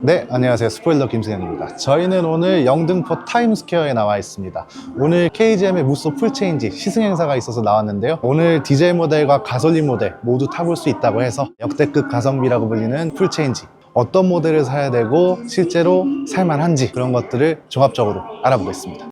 네, 안녕하세요. 스포일러 김승현입니다. 저희는 오늘 영등포 타임스퀘어에 나와 있습니다. 오늘 KGM의 무쏘 풀체인지 시승 행사가 있어서 나왔는데요. 오늘 디젤 모델과 가솔린 모델 모두 타볼 수 있다고 해서 역대급 가성비라고 불리는 풀체인지, 어떤 모델을 사야 되고 실제로 살만한지 그런 것들을 종합적으로 알아보겠습니다.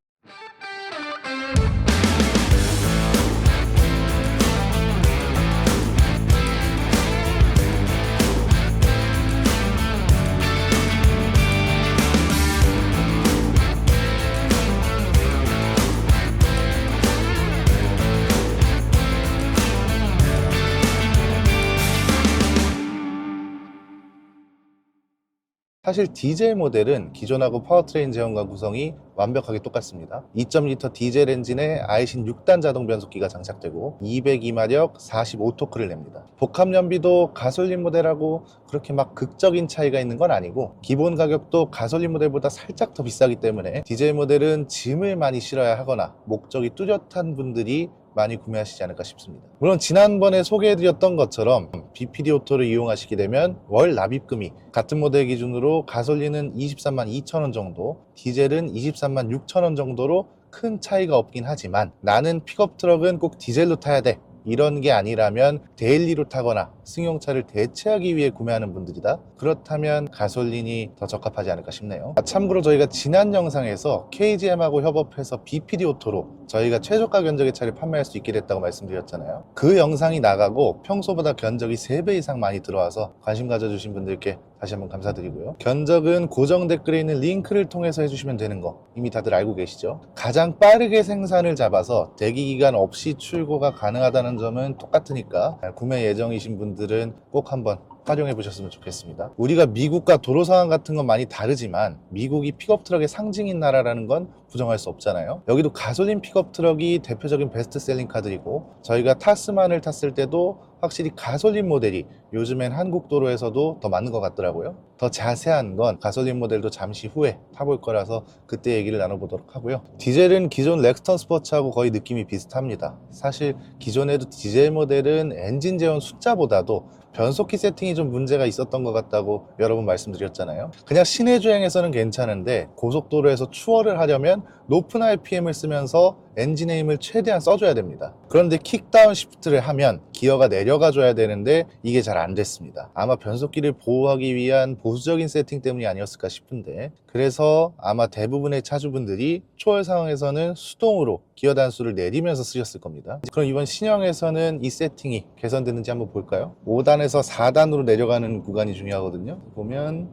사실 디젤 모델은 기존하고 파워트레인 제형과 구성이 완벽하게 똑같습니다. 2.2L 디젤 엔진에 아이신 6단 자동 변속기가 장착되고 202마력 45토크를 냅니다. 복합 연비도 가솔린 모델하고 그렇게 막 극적인 차이가 있는 건 아니고, 기본 가격도 가솔린 모델보다 살짝 더 비싸기 때문에 디젤 모델은 짐을 많이 실어야 하거나 목적이 뚜렷한 분들이 많이 구매하시지 않을까 싶습니다. 물론 지난번에 소개해드렸던 것처럼 BPD 오토를 이용하시게 되면 월 납입금이 같은 모델 기준으로 가솔린은 23만 2천 원 정도, 디젤은 23만 6천 원 정도로 큰 차이가 없긴 하지만, 나는 픽업 트럭은 꼭 디젤로 타야 돼, 이런 게 아니라면 데일리로 타거나 승용차를 대체하기 위해 구매하는 분들이다, 그렇다면 가솔린이 더 적합하지 않을까 싶네요. 참고로 저희가 지난 영상에서 KGM하고 협업해서 BPD 오토로 저희가 최저가 견적의 차를 판매할 수 있게 됐다고 말씀드렸잖아요. 그 영상이 나가고 평소보다 견적이 3배 이상 많이 들어와서 관심 가져주신 분들께 다시 한번 감사드리고요. 견적은 고정 댓글에 있는 링크를 통해서 해주시면 되는 거 이미 다들 알고 계시죠? 가장 빠르게 생산을 잡아서 대기기간 없이 출고가 가능하다는 점은 똑같으니까 구매 예정이신 분들은 꼭 한번 활용해 보셨으면 좋겠습니다. 우리가 미국과 도로 상황 같은 건 많이 다르지만 미국이 픽업 트럭의 상징인 나라라는 건 부정할 수 없잖아요. 여기도 가솔린 픽업 트럭이 대표적인 베스트셀링 카들이고, 저희가 타스만을 탔을 때도 확실히 가솔린 모델이 요즘엔 한국 도로에서도 더 맞는 것 같더라고요. 더 자세한 건 가솔린 모델도 잠시 후에 타볼 거라서 그때 얘기를 나눠보도록 하고요. 디젤은 기존 렉스턴 스포츠하고 거의 느낌이 비슷합니다. 사실 기존에도 디젤 모델은 엔진 제원 숫자보다도 변속기 세팅이 좀 문제가 있었던 것 같다고 여러 번 말씀드렸잖아요. 그냥 시내 주행에서는 괜찮은데 고속도로에서 추월을 하려면 높은 RPM을 쓰면서 엔진의 힘을 최대한 써줘야 됩니다. 그런데 킥다운 시프트를 하면 기어가 내려가 줘야 되는데 이게 잘 안 됐습니다. 아마 변속기를 보호하기 위한 보수적인 세팅 때문이 아니었을까 싶은데, 그래서 아마 대부분의 차주분들이 초월 상황에서는 수동으로 기어 단수를 내리면서 쓰셨을 겁니다. 그럼 이번 신형에서는 이 세팅이 개선됐는지 한번 볼까요? 5단에서 4단으로 내려가는 구간이 중요하거든요. 보면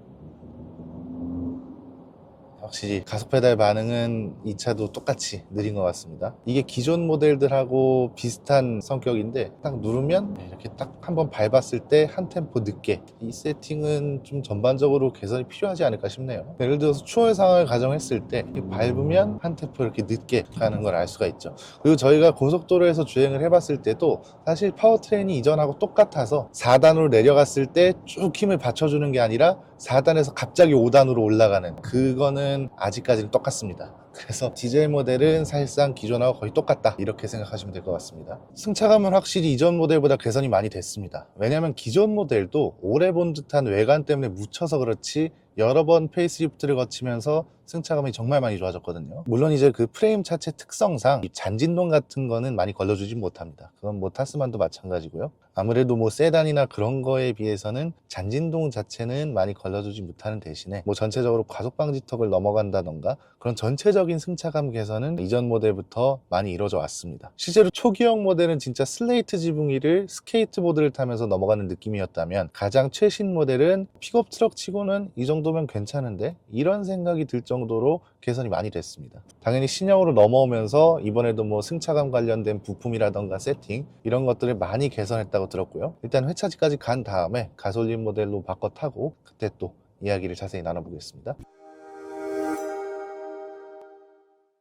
확실히 가속 페달 반응은 이 차도 똑같이 느린 것 같습니다. 이게 기존 모델들하고 비슷한 성격인데, 딱 누르면 이렇게 딱 한번 밟았을 때 한 템포 늦게, 이 세팅은 좀 전반적으로 개선이 필요하지 않을까 싶네요. 예를 들어서 추월 상황을 가정했을 때 밟으면 한 템포 이렇게 늦게 가는 걸 알 수가 있죠. 그리고 저희가 고속도로에서 주행을 해봤을 때도 사실 파워트레인이 이전하고 똑같아서 4단으로 내려갔을 때 쭉 힘을 받쳐주는 게 아니라 4단에서 갑자기 5단으로 올라가는, 그거는 아직까지는 똑같습니다. 그래서 디젤 모델은 사실상 기존하고 거의 똑같다, 이렇게 생각하시면 될 것 같습니다. 승차감은 확실히 이전 모델보다 개선이 많이 됐습니다. 왜냐하면 기존 모델도 오래 본 듯한 외관 때문에 묻혀서 그렇지 여러 번 페이스리프트를 거치면서 승차감이 정말 많이 좋아졌거든요. 물론 이제 그 프레임 자체 특성상 잔진동 같은 거는 많이 걸러주지 못합니다. 그건 뭐 타스만도 마찬가지고요. 아무래도 뭐 세단이나 그런 거에 비해서는 잔진동 자체는 많이 걸러주지 못하는 대신에 뭐 전체적으로 과속 방지턱을 넘어간다던가 그런 전체적인 승차감 개선은 이전 모델부터 많이 이루어져 왔습니다. 실제로 초기형 모델은 진짜 슬레이트 지붕 위를 스케이트보드를 타면서 넘어가는 느낌이었다면, 가장 최신 모델은 픽업 트럭 치고는 이 정도면 괜찮은데, 이런 생각이 들 정도로 개선이 많이 됐습니다. 당연히 신형으로 넘어오면서 이번에도 뭐 승차감 관련된 부품이라던가 세팅 이런 것들을 많이 개선했다고 들었고요. 일단 회차지까지 간 다음에 가솔린 모델로 바꿔 타고 그때 또 이야기를 자세히 나눠보겠습니다.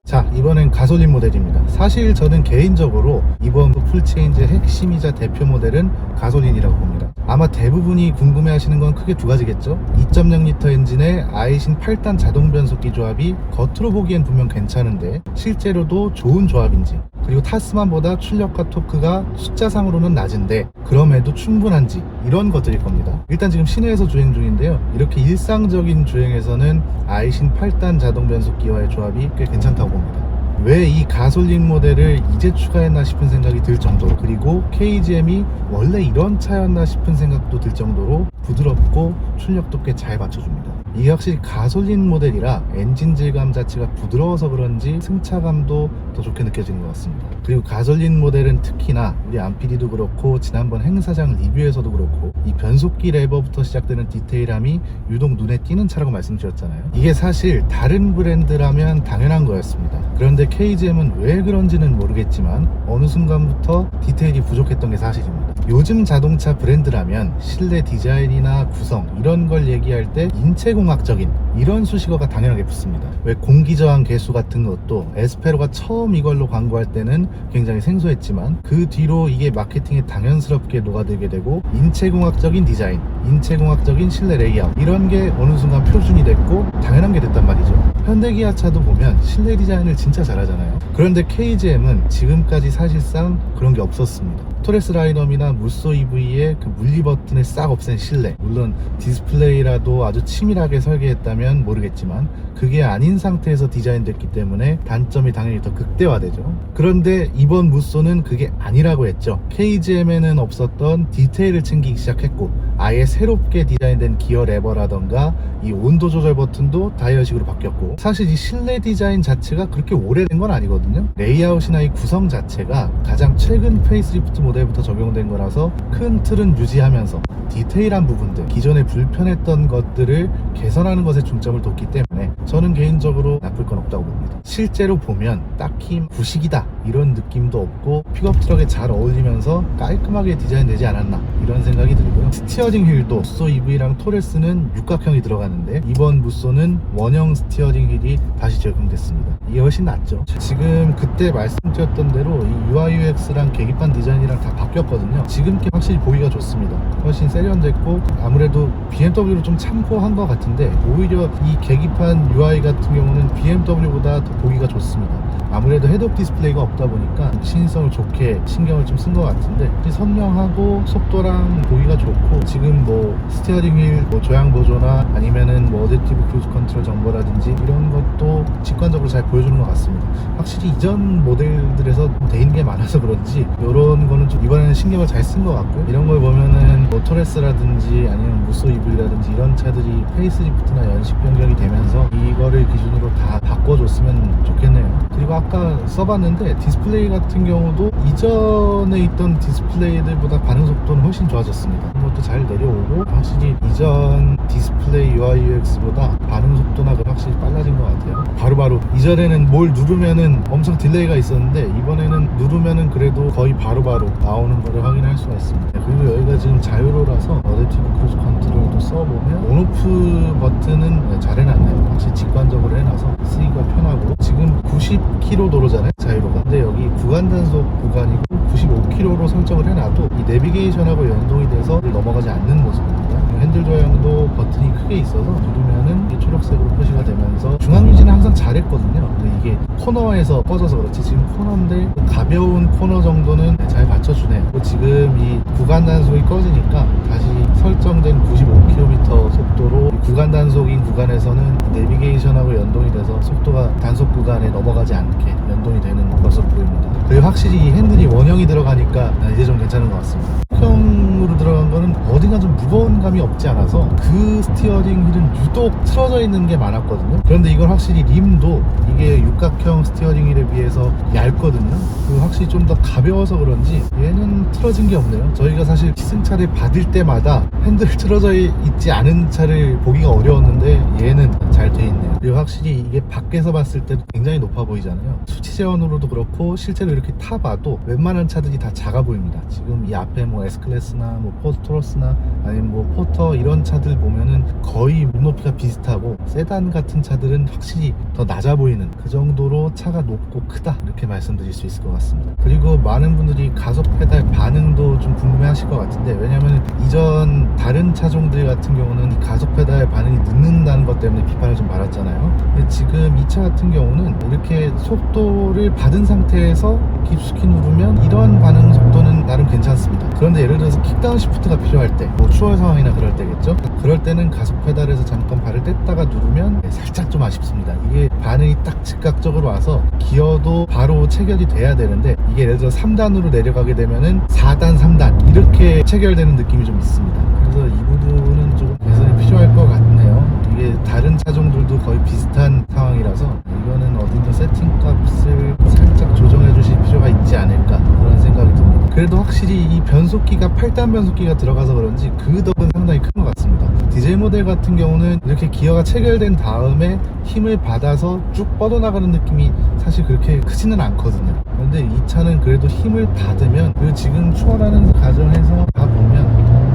자, 이번엔 가솔린 모델입니다. 사실 저는 개인적으로 이번 풀체인지의 핵심이자 대표 모델은 가솔린이라고 봅니다. 아마 대부분이 궁금해하시는 건 크게 두 가지겠죠. 2.0L 엔진에 아이신 8단 자동 변속기 조합이 겉으로 보기엔 분명 괜찮은데 실제로도 좋은 조합인지, 그리고 타스만보다 출력과 토크가 숫자상으로는 낮은데 그럼에도 충분한지, 이런 것들일 겁니다. 일단 지금 시내에서 주행 중인데요, 이렇게 일상적인 주행에서는 아이신 8단 자동 변속기와의 조합이 꽤 괜찮다고 봅니다. 왜 이 가솔린 모델을 이제 추가했나 싶은 생각이 들 정도로, 그리고 KGM이 원래 이런 차였나 싶은 생각도 들 정도로 부드럽고 출력도 꽤 잘 받쳐줍니다. 이게 확실히 가솔린 모델이라 엔진 질감 자체가 부드러워서 그런지 승차감도 더 좋게 느껴지는 것 같습니다. 그리고 가솔린 모델은 특히나 우리 안PD도 그렇고 지난번 행사장 리뷰에서도 그렇고 이 변속기 레버부터 시작되는 디테일함이 유독 눈에 띄는 차라고 말씀드렸잖아요. 이게 사실 다른 브랜드라면 당연한 거였습니다. 그런데 KGM은 왜 그런지는 모르겠지만 어느 순간부터 디테일이 부족했던 게 사실입니다. 요즘 자동차 브랜드라면 실내 디자인이나 구성 이런 걸 얘기할 때 인체공학적인 이런 수식어가 당연하게 붙습니다. 왜 공기저항 개수 같은 것도 에스페로가 처음 이걸로 광고할 때는 굉장히 생소했지만 그 뒤로 이게 마케팅에 당연스럽게 녹아들게 되고 인체공학적인 디자인, 인체공학적인 실내 레이아웃 이런 게 어느 순간 표준이 됐고 당연한 게 됐단 말이죠. 현대기아차도 보면 실내 디자인을 진짜 잘하잖아요. 그런데 KGM은 지금까지 사실상 그런 게 없었습니다. 토레스 라인업이나 무쏘 EV의 그 물리 버튼을 싹 없앤 실내, 물론 디스플레이라도 아주 치밀하게 설계했다면 모르겠지만 그게 아닌 상태에서 디자인됐기 때문에 단점이 당연히 더 극대화되죠. 그런데 이번 무쏘는 그게 아니라고 했죠. KGM에는 없었던 디테일을 챙기기 시작했고 아예 새롭게 디자인된 기어 레버라던가 이 온도 조절 버튼도 다이얼식으로 바뀌었고, 사실 이 실내 디자인 자체가 그렇게 오래된 건 아니거든요. 레이아웃이나 이 구성 자체가 가장 최근 페이스리프트 모델부터 적용된 거라서 큰 틀은 유지하면서 디테일한 부분들, 기존에 불편했던 것들을 개선하는 것에 중점을 뒀기 때문에 저는 개인적으로 나쁠 건 없다고 봅니다. 실제로 보면 딱히 구식이다 이런 느낌도 없고 픽업 트럭에 잘 어울리면서 깔끔하게 디자인되지 않았나 이런 생각이 들고요. 스티어링 휠도 무쏘 EV랑 토레스는 육각형이 들어가는데 이번 무쏘는 원형 스티어링 휠이 다시 적용됐습니다. 이게 훨씬 낫죠. 지금 그때 말씀드렸던 대로 이 UI UX랑 계기판 디자인이랑 다 바뀌었거든요. 지금 게 확실히 보기가 좋습니다. 훨씬 세련됐고 아무래도 BMW를 좀 참고한 것 같은데 오히려 이 계기판 UI 같은 경우는 BMW보다 더 보기가 좋습니다. 아무래도 헤드업 디스플레이가 없다 보니까 시인성을 좋게 신경을 좀 쓴 것 같은데 선명하고 속도랑 보기가 좋고, 지금 뭐 스티어링 휠 조향 보조나 아니면은 뭐 어댑티브 크루즈 컨트롤 정보라든지 이런 것도 직관적으로 잘 보여주는 것 같습니다. 확실히 이전 모델들에서 돼 있는 게 많아서 그런지 이런 거는 좀 이번에는 신경을 잘 쓴 것 같고, 이런 걸 보면은 뭐 토레스라든지 아니면 무쏘 EV라든지 이런 차들이 페이스리프트나 연식 변경이 되면서 이거를 기준으로 다 바꿔줬으면 좋겠네요. 그리고 아까 써봤는데 디스플레이 같은 경우도 이전에 있던 디스플레이들보다 반응 속도는 훨씬 좋아졌습니다. 그것도 잘 내려오고 확실히 이전 디스플레이 UI UX보다 반응 속도나 확실히 빨라진 것 같아요. 바로바로 이전에는 뭘 누르면은 엄청 딜레이가 있었는데 이번에는 누르면은 그래도 거의 바로바로 나오는 거를 확인할 수가 있습니다. 그리고 여기가 지금 자유로라서 어댑티브 크루즈 컨트롤도 써보면 온오프 버튼은 잘 해놨네요. 확실히 직관적으로 해놔서 쓰기가 편하고, 지금 90km 도로잖아요 자유로가. 근데 여기 구간 단속 구간이고 95km로 설정을 해놔도 이 내비게이션하고 연동이 돼서 넘어가지 않는 모습입니다. 핸들 조향도 버튼이 크게 있어서 누르면은 이게 초록색으로 표시가 되면서 중앙 유지는 항상 잘했거든요. 근데 이게 코너에서 꺼져서 그렇지 지금 코너인데 가벼운 코너 정도는 잘 받쳐주네요. 지금 이 구간 단속이 꺼지니까 다시 설정된 95km 속도로 구간 단속인 구간에서는 내비게이션하고 연동이 돼서 속도가 단속 구간에 넘어가지 않게 연동이 되는 것으로 보입니다. 그리고 확실히 이 핸들이 원형이 들어가니까 이제 좀 괜찮은 것 같습니다. 형으로 들어간 거는 어딘가 좀 무거운 감이 없지 않아서 그 스티어링 휠은 유독 틀어져 있는 게 많았거든요. 그런데 이건 확실히 림도 이게 육각형 스티어링 휠에 비해서 얇거든요. 그리고 확실히 좀 더 가벼워서 그런지 얘는 틀어진 게 없네요. 저희가 사실 시승차를 받을 때마다 핸들 틀어져 있지 않은 차를 보기가 어려웠는데 얘는 잘 돼 있네요. 그리고 확실히 이게 밖에서 봤을 때도 굉장히 높아 보이잖아요. 수치 제어로도 그렇고 실제로 이렇게 타봐도 웬만한 차들이 다 작아 보입니다. 지금 이 앞에 뭐 S클래스나 뭐 포토로스나 아니면 뭐 포터 이런 차들 보면은 거의 눈높이가 비슷하고, 세단 같은 차들은 확실히 더 낮아 보이는 그 정도로 차가 높고 크다 이렇게 말씀드릴 수 있을 것 같습니다. 그리고 많은 분들이 가속 페달 반응도 좀 궁금해 하실 것 같은데, 왜냐면 이전 다른 차종들 같은 경우는 이 가속 페달 반응이 늦는다는 것 때문에 비판을 좀 받았잖아요. 있잖아요. 근데 지금 이 차 같은 경우는 이렇게 속도를 받은 상태에서 깊숙이 누르면 이런 반응 속도는 나름 괜찮습니다. 그런데 예를 들어서 킥다운 시프트가 필요할 때, 뭐 추월 상황이나 그럴 때겠죠. 그럴 때는 가속 페달에서 잠깐 발을 뗐다가 누르면 살짝 좀 아쉽습니다. 이게 반응이 딱 즉각적으로 와서 기어도 바로 체결이 돼야 되는데, 이게 예를 들어 3단으로 내려가게 되면은 4단, 3단 이렇게 체결되는 느낌이 좀 있습니다. 그래서 이 부분은 조금 개선이 필요할 것 같네요. 이게 다른 차종들도 거의 비슷한 상황이라서 이거는 어딘가 세팅값을 살짝 조정해 주실 필요가 있지 않을까 그런 생각이 듭니다. 그래도 확실히 이 변속기가 8단 변속기가 들어가서 그런지 그 덕은 상당히 큰 것 같습니다. 디젤 모델 같은 경우는 이렇게 기어가 체결된 다음에 힘을 받아서 쭉 뻗어나가는 느낌이 사실 그렇게 크지는 않거든요. 그런데 이 차는 그래도 힘을 받으면, 그리고 지금 추월하는 과정에서 가보면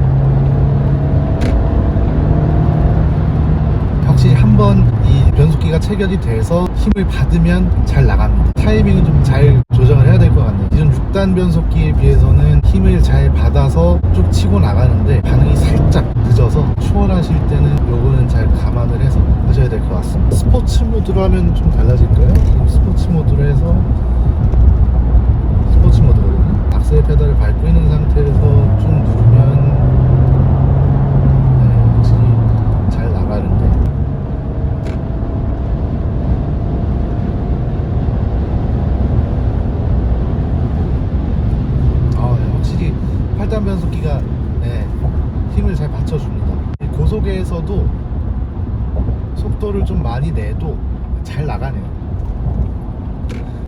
확실히 한번 이 변속기가 체결이 돼서 힘을 받으면 잘 나갑니다. 타이밍은 좀 잘 조정을 해야 될 것 같네요. 기존 6단 변속기에 비해서는 힘을 잘 받아서 쭉 치고 나가는데 반응이 살짝 늦어서 추월하실 때는 요거는 잘 감안을 해서 하셔야 될 것 같습니다. 스포츠 모드로 하면 좀 달라질까요? 스포츠 모드로 해서, 스포츠 모드거든요. 악셀 페달을 밟고 있는 상태에서 쭉 누르면 확실히 잘 나가는데, 확실히 8단 변속기가 힘을 잘 받쳐줍니다. 고속에서도 속도를 좀 많이 내도 잘 나가네요.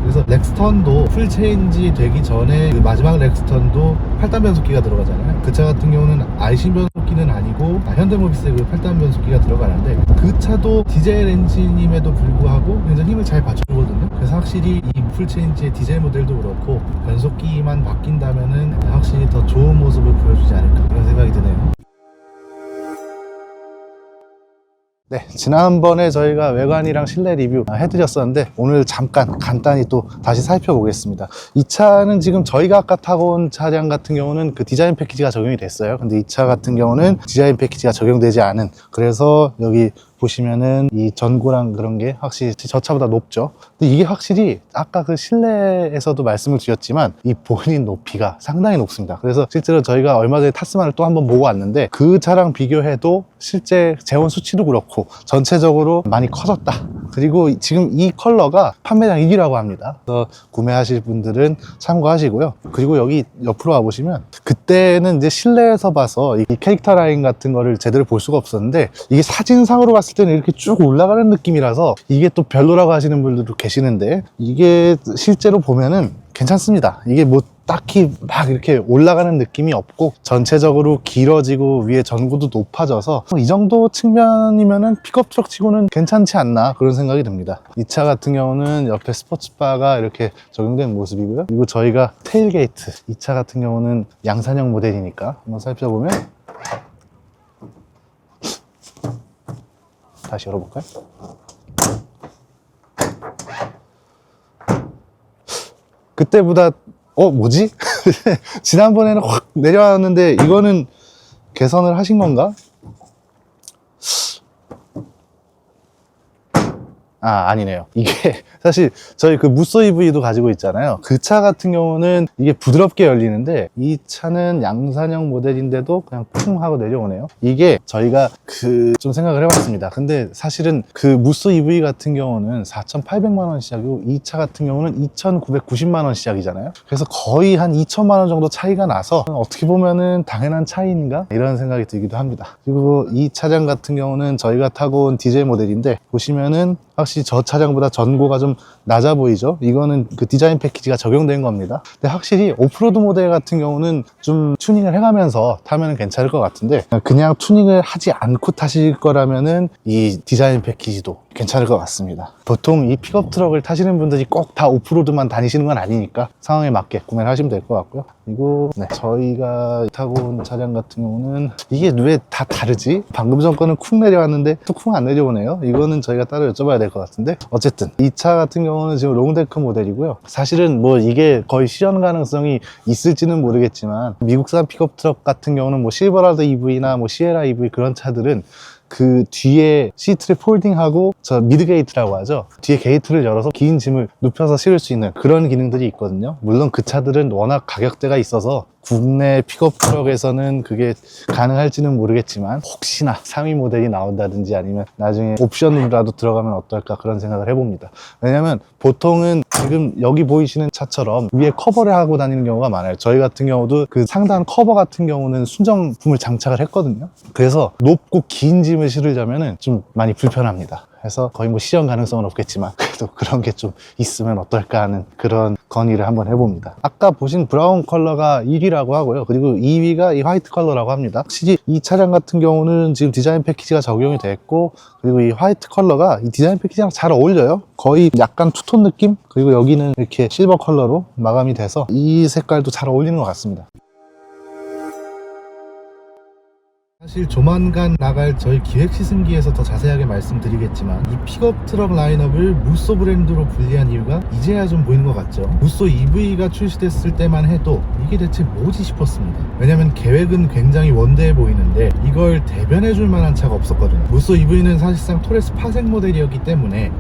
그래서 렉스턴도 풀 체인지 되기 전에 그 마지막 렉스턴도 8단 변속기가 들어가잖아요. 그 차 같은 경우는 아이신 변속기는 아니고 현대모비스의 그 8단 변속기가 들어가는데, 그 차도 디젤 엔진임에도 불구하고 굉장히 힘을 잘 받쳐주거든요. 그래서 확실히 이 풀 체인지의 디젤 모델도 그렇고 변속기만 바뀐다면은 확실히 더 좋은 모습을 보여주지 않을까 이런 생각이 드네요. 네, 지난번에 저희가 외관이랑 실내 리뷰 해드렸었는데 오늘 잠깐 간단히 또 다시 살펴보겠습니다. 이 차는 지금 저희가 아까 타고 온 차량 같은 경우는 그 디자인 패키지가 적용이 됐어요. 근데 이 차 같은 경우는 디자인 패키지가 적용되지 않은, 그래서 여기 보시면은 이 전고랑 그런 게 확실히 저 차보다 높죠. 근데 이게 확실히 아까 그 실내에서도 말씀을 드렸지만 이 보닛 높이가 상당히 높습니다. 그래서 실제로 저희가 얼마 전에 타스만을 또 한번 보고 왔는데 그 차랑 비교해도 실제 재원 수치도 그렇고 전체적으로 많이 커졌다. 그리고 지금 이 컬러가 판매량 1위라고 합니다. 그래서 구매하실 분들은 참고하시고요. 그리고 여기 옆으로 와보시면, 그때는 이제 실내에서 봐서 이 캐릭터 라인 같은 거를 제대로 볼 수가 없었는데, 이게 사진상으로 봤을 때는 이렇게 쭉 올라가는 느낌이라서 이게 또 별로라고 하시는 분들도 계시는데, 이게 실제로 보면은 괜찮습니다. 이게 뭐 딱히 막 이렇게 올라가는 느낌이 없고 전체적으로 길어지고 위에 전고도 높아져서 이 정도 측면이면은 픽업 트럭 치고는 괜찮지 않나 그런 생각이 듭니다. 이 차 같은 경우는 옆에 스포츠바가 이렇게 적용된 모습이고요. 그리고 저희가 테일게이트, 이 차 같은 경우는 양산형 모델이니까 한번 살펴보면, 다시 열어볼까요? 그때보다 뭐지? 지난번에는 확 내려왔는데 이거는 개선을 하신 건가? 아니네요. 이게 사실 저희 그 무쏘 EV도 가지고 있잖아요. 그 차 같은 경우는 이게 부드럽게 열리는데 이 차는 양산형 모델인데도 그냥 쿵 하고 내려오네요. 이게 저희가 좀 생각을 해봤습니다. 근데 사실은 그 무쏘 EV 같은 경우는 4,800만 원 시작이고 이 차 같은 경우는 2,990만 원 시작이잖아요. 그래서 거의 한 2천만 원 정도 차이가 나서 어떻게 보면은 당연한 차이인가? 이런 생각이 들기도 합니다. 그리고 이 차량 같은 경우는 저희가 타고 온 디젤 모델인데 보시면은 확실히 저 차량보다 전고가 좀 낮아 보이죠? 이거는 그 디자인 패키지가 적용된 겁니다. 근데 확실히 오프로드 모델 같은 경우는 좀 튜닝을 해가면서 타면 괜찮을 것 같은데, 그냥 튜닝을 하지 않고 타실 거라면은 이 디자인 패키지도 괜찮을 것 같습니다. 보통 이 픽업 트럭을 타시는 분들이 꼭 다 오프로드만 다니시는 건 아니니까 상황에 맞게 구매를 하시면 될 것 같고요. 그리고 저희가 타고 온 차량 같은 경우는 이게 왜 다 다르지? 방금 전 거는 쿵 내려왔는데 또 쿵 안 내려오네요. 이거는 저희가 따로 여쭤봐야 될 것 같은데, 어쨌든 이 차 같은 경우는 지금 롱데크 모델이고요. 사실은 뭐 이게 거의 실현 가능성이 있을지는 모르겠지만 미국산 픽업 트럭 같은 경우는 뭐 실버라도 EV나 뭐 시에라 EV 그런 차들은 그 뒤에 시트를 폴딩하고 저 미드 게이트라고 하죠. 뒤에 게이트를 열어서 긴 짐을 눕혀서 실을 수 있는 그런 기능들이 있거든요. 물론 그 차들은 워낙 가격대가 있어서 국내 픽업 트럭에서는 그게 가능할지는 모르겠지만 혹시나 상위 모델이 나온다든지 아니면 나중에 옵션으로라도 들어가면 어떨까 그런 생각을 해봅니다. 왜냐면 보통은 지금 여기 보이시는 차처럼 위에 커버를 하고 다니는 경우가 많아요. 저희 같은 경우도 그 상단 커버 같은 경우는 순정품을 장착을 했거든요. 그래서 높고 긴 짐을 실으려면 좀 많이 불편합니다. 그래서 거의 뭐 실현 가능성은 없겠지만 그래도 그런 게 좀 있으면 어떨까 하는 그런 건의를 한번 해봅니다. 아까 보신 브라운 컬러가 1위라고 하고요. 그리고 2위가 이 화이트 컬러라고 합니다. 확실히 이 차량 같은 경우는 지금 디자인 패키지가 적용이 됐고, 그리고 이 화이트 컬러가 이 디자인 패키지랑 잘 어울려요. 거의 약간 투톤 느낌? 그리고 여기는 이렇게 실버 컬러로 마감이 돼서 이 색깔도 잘 어울리는 것 같습니다. 사실 조만간 나갈 저희 기획 시승기에서 더 자세하게 말씀드리겠지만 이 픽업 트럭 라인업을 무쏘 브랜드로 분리한 이유가 이제야 좀 보이는 것 같죠. 무쏘 EV가 출시됐을 때만 해도 이게 대체 뭐지 싶었습니다. 왜냐면 계획은 굉장히 원대해 보이는데 이걸 대변해 줄 만한 차가 없었거든요. 무쏘 EV는 사실상 토레스 파생 모델이었기 때문에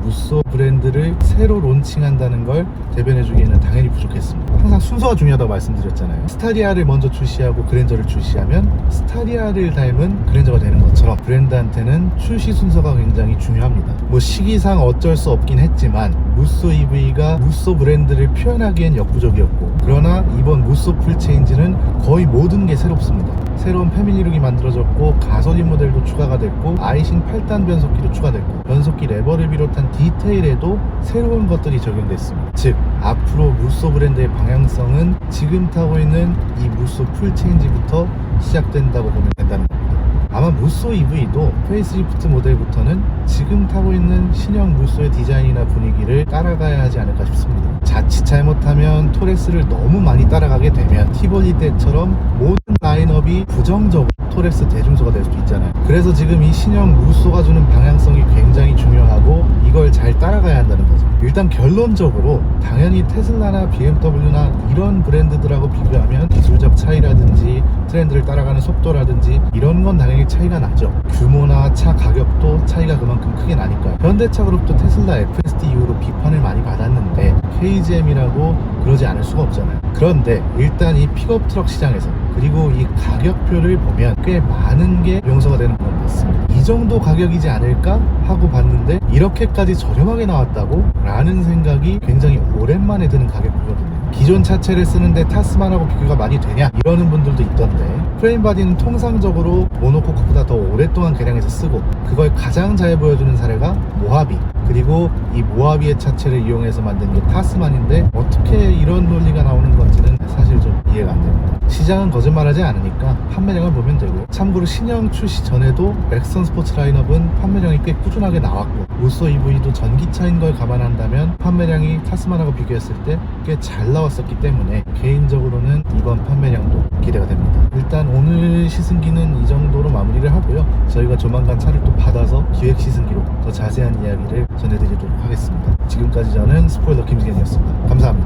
무쏘 브랜드를 새로 론칭한다는 걸 대변해주기에는 당연히 부족했습니다. 항상 순서가 중요하다고 말씀드렸잖아요. 스타리아를 먼저 출시하고 그랜저를 출시하면 스타리아를 닮은 그랜저가 되는 것처럼 브랜드한테는 출시 순서가 굉장히 중요합니다. 뭐 시기상 어쩔 수 없긴 했지만 무쏘 EV가 무쏘 브랜드를 표현하기엔 역부족이었고, 그러나 이번 무쏘 풀체인지는 거의 모든 게 새롭습니다. 새로운 패밀리룩이 만들어졌고, 가솔린 모델도 추가가 됐고, 아이신 8단 변속기도 추가됐고, 변속기 레버를 비롯한 디테일에도 새로운 것들이 적용됐습니다. 즉 앞으로 무쏘 브랜드의 방향성은 지금 타고 있는 이 무쏘 풀체인지부터 시작된다고 보면 된다는 겁니다. 아마 무쏘 EV도 페이스리프트 모델부터는 지금 타고 있는 신형 무쏘의 디자인이나 분위기를 따라가야 하지 않을까 싶습니다. 자칫 잘못하면 토레스를 너무 많이 따라가게 되면 티보니 때처럼 모든 라인업이 부정적으로 토레스 대중소가 될 수도 있잖아요. 그래서 지금 이 신형 무쏘가 주는 방향성이 굉장히 중요하고 이걸 잘 따라가야 한다는 거죠. 일단 결론적으로 당연히 테슬라나 BMW나 이런 브랜드들하고 비교하면 기술적 차이라든지 트렌드를 따라가는 속도라든지 이런 건 당연히 차이가 나죠. 규모나 차 가격도 차이가 그만큼 크게 나니까요. 현대차 그룹도 테슬라 FSD 이후로 비판을 많이 받았는데 KGM이라고 그러지 않을 수가 없잖아요. 그런데 일단 이 픽업 트럭 시장에서, 그리고 이 가격표를 보면 꽤 많은 게 용서가 되는 건 맞습니다. 이 정도 가격이지 않을까 하고 봤는데 이렇게까지 저렴하게 나왔다고? 라는 생각이 굉장히 오랜만에 드는 가격표거든요. 기존 차체를 쓰는데 타스만하고 비교가 많이 되냐? 이러는 분들도 있던데, 프레임 바디는 통상적으로 모노코크보다 더 오랫동안 개량해서 쓰고, 그걸 가장 잘 보여주는 사례가 모하비, 그리고 이 모하비의 차체를 이용해서 만든 게 타스만인데 어떻게 이런 논리가 나오는 건지는 사실 좀 이해가 안 됩니다. 시장은 거짓말하지 않으니까 판매량을 보면 되고요. 참고로 신형 출시 전에도 넥선 스포츠 라인업은 판매량이 꽤 꾸준하게 나왔고, 무쏘 EV도 전기차인 걸 감안한다면 판매량이 타스만하고 비교했을 때 꽤 잘 나왔었기 때문에 개인적으로는 이번 판매량도 기대가 됩니다. 일단 오늘 시승기는 이 정도로 마무리를 하고요. 저희가 조만간 차를 또 받아서 기획 시승기로 더 자세한 이야기를 전해드리도록 하겠습니다. 지금까지 저는 스포일러 김승현이었습니다. 감사합니다.